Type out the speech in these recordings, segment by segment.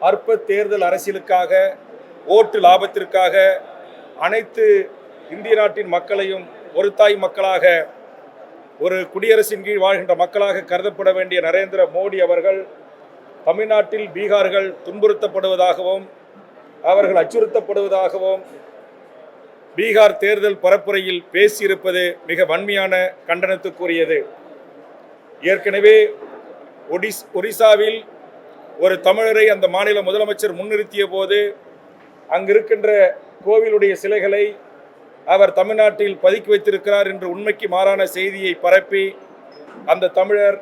அற்ப தேர்தல் அரசியலுக்காக, ஓட்டு லாபத்திற்காக அனைத்து இந்திய நாட்டின் மக்களையும் ஒரு தாய் மக்களாக, ஒரு குடியரசின் கீழ் வாழ்கின்ற மக்களாக கருதப்பட வேண்டிய நரேந்திர மோடி அவர்கள் தமிழ்நாட்டில் பீகார்கள் துன்புறுத்தப்படுவதாகவும் அவர்கள் அச்சுறுத்தப்படுவதாகவும் பீகார் தேர்தல் பரப்புரையில் பேசியிருப்பது மிக வன்மையான கண்டனத்துக்குரியது. ஏற்கனவே ஒடிசாவில் ஒரு தமிழரை அந்த மாநில முதலமைச்சர் முன்னிறுத்திய போது அங்கிருக்கின்ற கோவிலுடைய சிலைகளை அவர் தமிழ்நாட்டில் பதுக்கி வைத்திருக்கிறார் என்று உண்மைக்கு மாறான செய்தியை பரப்பி அந்த தமிழர்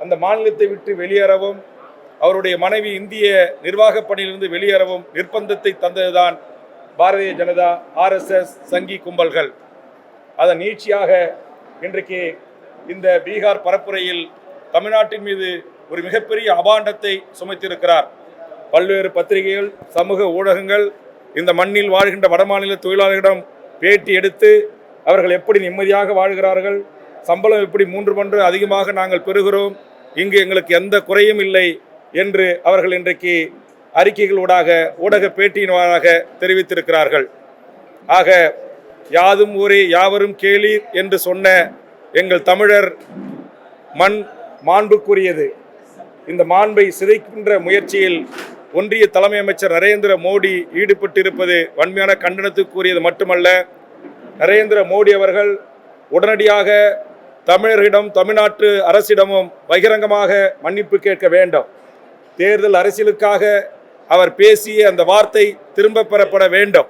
அந்த மாநிலத்தை விட்டு வெளியேறவும் அவருடைய மனைவி இந்திய நிர்வாக பணியிலிருந்து வெளியேறவும் நிர்பந்தத்தை தந்ததுதான் பாரதிய ஜனதா RSS சங்கி கும்பல்கள். அதன் நீட்சியாக இன்றைக்கு இந்த பீகார் பரப்புரையில் தமிழ்நாட்டின் மீது ஒரு மிகப்பெரிய அபாண்டத்தை சுமத்தியிருக்கிறார். பல்வேறு பத்திரிகைகள், சமூக ஊடகங்கள் இந்த மண்ணில் வாழ்கின்ற வடமாநில தொழிலாளர்களிடம் பேட்டி எடுத்து அவர்கள் எப்படி நிம்மதியாக வாழ்கிறார்கள், சம்பளம் எப்படி 3 மடங்கு அதிகமாக நாங்கள் பெறுகிறோம், இங்கு எங்களுக்கு எந்த குறையும் இல்லை என்று அவர்கள் இன்றைக்கு அறிக்கைகளூடாக ஊடக பேட்டியினராக தெரிவித்திருக்கிறார்கள். ஆக யாதும் ஊரே யாவரும் கேளீர் என்று சொன்ன எங்கள் தமிழர் மண் மாண்புக்குரியது. இந்த மாண்பை சிதைக்கின்ற முயற்சியில் ஒன்றிய தலைமை அமைச்சர் நரேந்திர மோடி ஈடுபட்டிருப்பது வன்மையான கண்டனத்துக்குரியது மட்டுமல்ல, நரேந்திர மோடி அவர்கள் உடனடியாக தமிழர்களிடம் தமிழ்நாட்டு அரசிடமும் பகிரங்கமாக மன்னிப்பு கேட்க வேண்டும். தேர்தல் அரசியலுக்காக அவர் பேசிய அந்த வார்த்தை திரும்ப பெறப்பட வேண்டும்.